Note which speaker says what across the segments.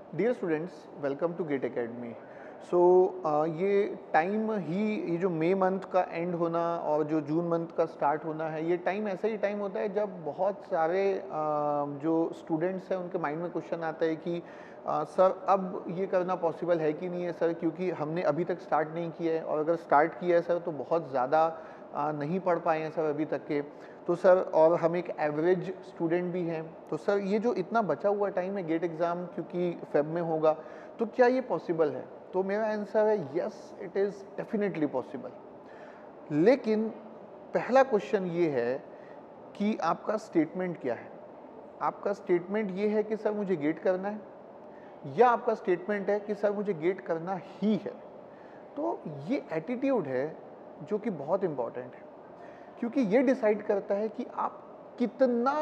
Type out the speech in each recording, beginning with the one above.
Speaker 1: Dear students, welcome to GATE academy. So ये time ही, ये जो मई मंथ का एंड होना और जो जून मंथ का स्टार्ट होना है, ये टाइम ऐसा ही टाइम होता है जब बहुत सारे जो स्टूडेंट्स हैं उनके माइंड में क्वेश्चन आता है कि सर अब ये करना पॉसिबल है कि नहीं है सर, क्योंकि हमने अभी तक स्टार्ट नहीं किया है, और अगर स्टार्ट किया है सर तो बहुत ज़्यादा नहीं पढ़ पाए हैं सर अभी तक के। तो सर, और हम एक एवरेज स्टूडेंट भी हैं, तो सर ये जो इतना बचा हुआ टाइम है गेट एग्ज़ाम क्योंकि फेब में होगा, तो क्या ये पॉसिबल है? तो मेरा आंसर है yes, it is definitely possible. लेकिन पहला क्वेश्चन ये है कि आपका स्टेटमेंट क्या है? आपका स्टेटमेंट ये है कि सर मुझे गेट करना है, या आपका स्टेटमेंट है कि सर मुझे गेट करना ही है? तो ये एटीट्यूड है जो कि बहुत इम्पॉर्टेंट है, क्योंकि ये डिसाइड करता है कि आप कितना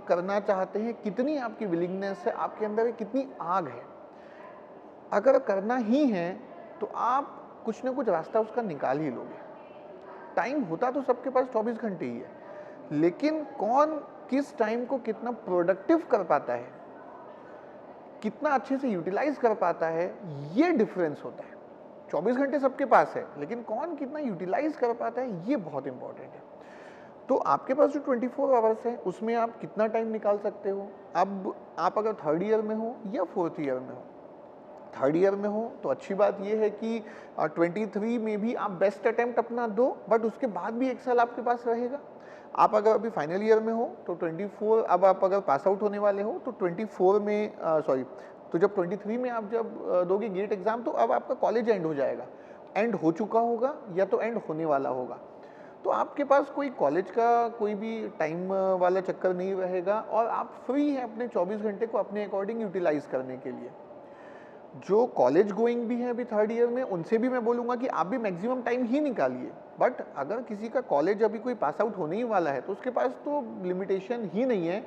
Speaker 1: करना चाहते हैं, कितनी आपकी विलिंगनेस है, आपके अंदर कितनी आग है। अगर करना ही है तो आप कुछ ना कुछ रास्ता उसका निकाल ही लोगे। टाइम होता तो सबके पास 24 घंटे ही है, लेकिन कौन किस टाइम को कितना प्रोडक्टिव कर पाता है, कितना अच्छे से यूटिलाइज कर पाता है, ये डिफरेंस होता है। 24 घंटे सबके पास है, लेकिन कौन कितना यूटिलाइज कर पाता है, ये बहुत इंपॉर्टेंट है। तो आपके पास जो 24 आवर्स है उसमें आप कितना टाइम निकाल सकते हो? अब आप अगर थर्ड ईयर में हो या फोर्थ ईयर में हो, थर्ड ईयर में हो तो अच्छी बात यह है कि 23 में भी आप बेस्ट अटेम्प्ट अपना दो, बट उसके बाद भी एक साल आपके पास रहेगा। आप अगर अभी फाइनल ईयर में हो तो 24, अब आप अगर पास आउट होने वाले हो तो 24 में सॉरी, तो जब 23 में आप जब दोगे गेट एग्जाम, तो अब आपका कॉलेज एंड हो जाएगा, एंड हो चुका होगा या तो एंड होने वाला होगा। तो आपके पास कोई कॉलेज का कोई भी टाइम वाला चक्कर नहीं रहेगा, और आप फ्री हैं अपने 24 घंटे को अपने अकॉर्डिंग यूटिलाइज करने के लिए। जो कॉलेज गोइंग भी हैं अभी थर्ड ईयर में, उनसे भी मैं बोलूँगा कि आप भी मैक्सिमम टाइम ही निकालिए। बट अगर किसी का कॉलेज अभी कोई पास आउट होने ही वाला है तो उसके पास तो लिमिटेशन ही नहीं है,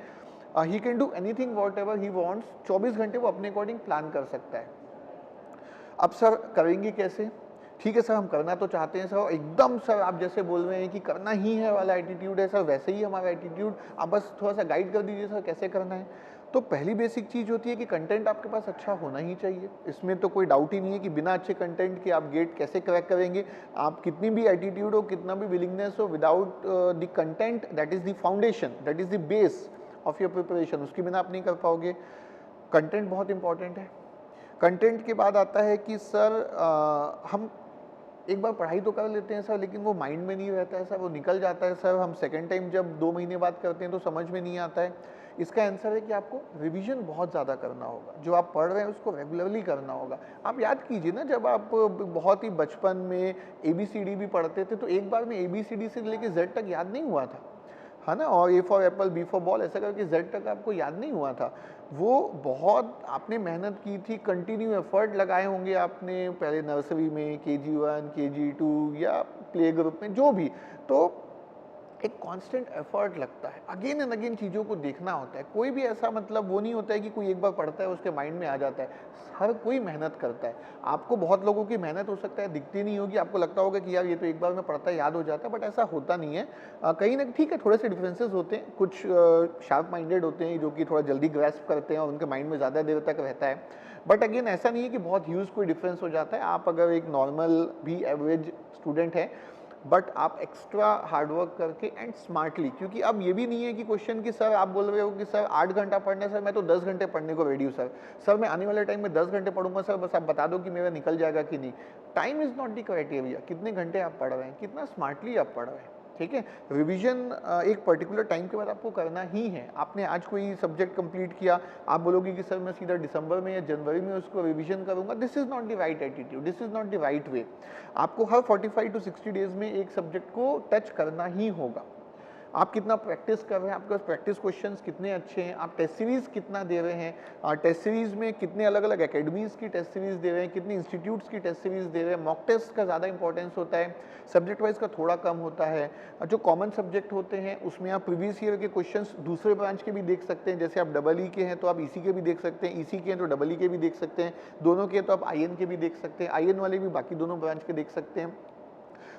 Speaker 1: he can do anything what ever he wants. 24 घंटे वो अपने अकॉर्डिंग प्लान कर सकता है। अब सर करेंगे कैसे? ठीक है सर, हम करना तो चाहते हैं सर, एकदम सर आप जैसे बोल रहे हैं कि करना ही है वाला एटीट्यूड है सर, वैसे ही हमारा एटीट्यूड, आप बस थोड़ा सा गाइड कर दीजिए सर कैसे करना है। तो पहली बेसिक चीज़ होती है कि कंटेंट आपके पास अच्छा होना ही चाहिए। इसमें तो कोई डाउट ही नहीं है कि बिना अच्छे कंटेंट के आप गेट कैसे क्रैक करेंगे। आप कितनी भी एटीट्यूड हो, कितना भी विलिंगनेस हो, without the content that is the foundation, that is the base of your preparation, उसके बिना आप नहीं कर पाओगे। कंटेंट बहुत इंपॉर्टेंट है। कंटेंट के बाद आता है कि सर हम एक बार पढ़ाई तो कर लेते हैं सर, लेकिन वो माइंड में नहीं रहता है सर, वो निकल जाता है सर। हम सेकेंड टाइम जब 2 महीने बाद करते हैं तो समझ में नहीं आता है। इसका आंसर है कि आपको रिवीजन बहुत ज़्यादा करना होगा। जो आप पढ़ रहे हैं उसको रेगुलरली करना होगा। आप याद कीजिए ना, जब आप बहुत ही बचपन में ABCD भी पढ़ते थे तो एक बार में ABCD से लेकर Z तक याद नहीं हुआ था, है ना? और A for Apple, B for ball, ऐसा करके Z तक आपको याद नहीं हुआ था। वो बहुत आपने मेहनत की थी, कंटिन्यू एफर्ट लगाए होंगे आपने, पहले नर्सरी में, KG1, KG2 या प्ले ग्रुप में, जो भी। तो एक कांस्टेंट एफर्ट लगता है, अगेन एंड अगेन चीज़ों को देखना होता है। कोई भी ऐसा मतलब वो नहीं होता है कि कोई एक बार पढ़ता है उसके माइंड में आ जाता है। हर कोई मेहनत करता है। आपको बहुत लोगों की मेहनत हो सकता है दिखती नहीं होगी, आपको लगता होगा कि यार ये तो एक बार में पढ़ता है याद हो जाता है, बट ऐसा होता नहीं है। कहीं ना ठीक है, थोड़े से डिफरेंसेस होते हैं। कुछ शार्प माइंडेड होते हैं जो कि थोड़ा जल्दी ग्रैस्प करते हैं और उनके माइंड में ज़्यादा देर तक रहता है। बट अगेन ऐसा नहीं है कि बहुत ह्यूज कोई डिफरेंस हो जाता है। आप अगर एक नॉर्मल भी एवरेज स्टूडेंट है, बट आप एक्स्ट्रा हार्डवर्क करके एंड स्मार्टली, क्योंकि अब ये भी नहीं है कि क्वेश्चन कि सर आप बोल रहे हो कि सर 8 घंटा पढ़ना है, सर मैं तो 10 घंटे पढ़ने को रेडी हूँ सर मैं आने वाले टाइम में 10 घंटे पढ़ूंगा सर, बस आप बता दो कि मेरा निकल जाएगा कि नहीं। Time is not the criteria, कितने घंटे आप पढ़ रहे हैं, कितना स्मार्टली आप पढ़ रहे हैं। ठीक है, रिवीजन एक पर्टिकुलर टाइम के बाद आपको करना ही है। आपने आज कोई सब्जेक्ट कंप्लीट किया, आप बोलोगे कि सर मैं सीधा दिसंबर में या जनवरी में उसको रिवीजन करूंगा, this is not the right attitude, this is not the right way. आपको हर 45 टू 60 डेज में एक सब्जेक्ट को टच करना ही होगा। आप कितना प्रैक्टिस कर रहे हैं, आपके पास प्रैक्टिस क्वेश्चंस कितने अच्छे हैं, आप टेस्ट सीरीज कितना दे रहे हैं, टेस्ट सीरीज में कितने अलग अलग एकेडमीज की टेस्ट सीरीज दे रहे हैं, कितने इंस्टीट्यूट्स की टेस्ट सीरीज दे रहे हैं। मॉक टेस्ट का ज़्यादा इंपॉर्टेंस होता है, सब्जेक्ट वाइज का थोड़ा कम होता है। जो कॉमन सब्जेक्ट होते हैं उसमें आप प्रीवियस ईयर के क्वेश्चंस दूसरे ब्रांच के भी देख सकते हैं। जैसे आप डबल ई के हैं तो आप EC के भी देख सकते हैं, EC के हैं तो डबल ई के भी देख सकते हैं, दोनों के तो आप IN के भी देख सकते हैं, IN वाले भी बाकी दोनों ब्रांच के देख सकते हैं।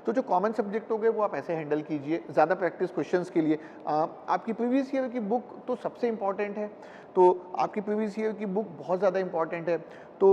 Speaker 1: तो जो कॉमन सब्जेक्ट हो गए वो आप ऐसे हैंडल कीजिए ज़्यादा प्रैक्टिस क्वेश्चंस के लिए। आपकी प्रीवियस ईयर की बुक तो सबसे इंपॉर्टेंट है। तो आपकी प्रीवियस ईयर की बुक बहुत ज़्यादा इंपॉर्टेंट है, तो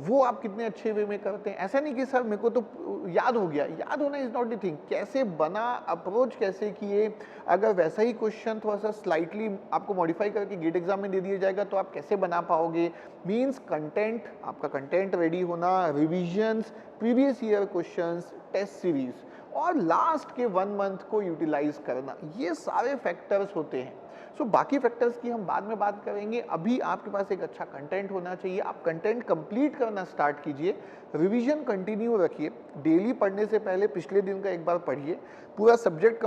Speaker 1: वो आप कितने अच्छे वे में करते हैं। ऐसा नहीं कि सर मेरे को तो याद हो गया, याद होना इज़ नॉट द थिंग, कैसे बना, अप्रोच कैसे किए। अगर वैसा ही क्वेश्चन थोड़ा सा स्लाइटली आपको मॉडिफाई करके गेट एग्जाम में दे दिया जाएगा तो आप कैसे बना पाओगे। मीन्स कंटेंट, आपका कंटेंट रेडी होना, revisions, previous year questions, test series और लास्ट के 1 मंथ को यूटिलाइज करना, ये सारे फैक्टर्स होते हैं। सो बाकी फैक्टर्स की हम बाद में बात करेंगे। अभी आपके पास एक अच्छा कंटेंट होना चाहिए, आप कंटेंट कंप्लीट करना स्टार्ट कीजिए, रिवीजन कंटिन्यू रखिए, डेली पढ़ने से पहले पिछले दिन का एक बार पढ़िए, पूरा सब्जेक्ट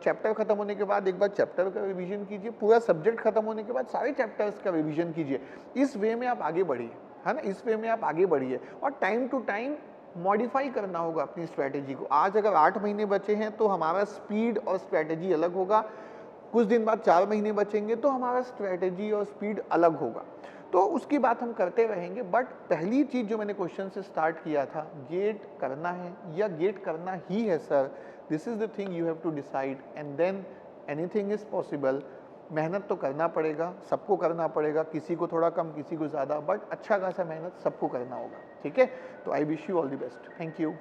Speaker 1: चैप्टर खत्म होने के बाद एक बार चैप्टर का रिवीजन कीजिए, पूरा सब्जेक्ट खत्म होने के बाद सारे चैप्टर्स का रिवीजन कीजिए। इस वे में आप आगे बढ़िए, है ना, इस वे में आप आगे बढ़िए और टाइम टू टाइम मॉडिफाई करना होगा अपनी स्ट्रैटेजी को। आज अगर 8 महीने बचे हैं तो हमारा स्पीड और स्ट्रैटेजी अलग होगा, कुछ दिन बाद 4 महीने बचेंगे तो हमारा स्ट्रैटेजी और स्पीड अलग होगा। तो उसकी बात हम करते रहेंगे, बट पहली चीज़ जो मैंने क्वेश्चन से स्टार्ट किया था, गेट करना है या गेट करना ही है sir, this is the thing you have to decide and then anything is possible. मेहनत तो करना पड़ेगा, सबको करना पड़ेगा, किसी को थोड़ा कम, किसी को ज़्यादा, बट अच्छा खासा मेहनत सबको करना होगा, ठीक है। तो I wish you all the best, thank you.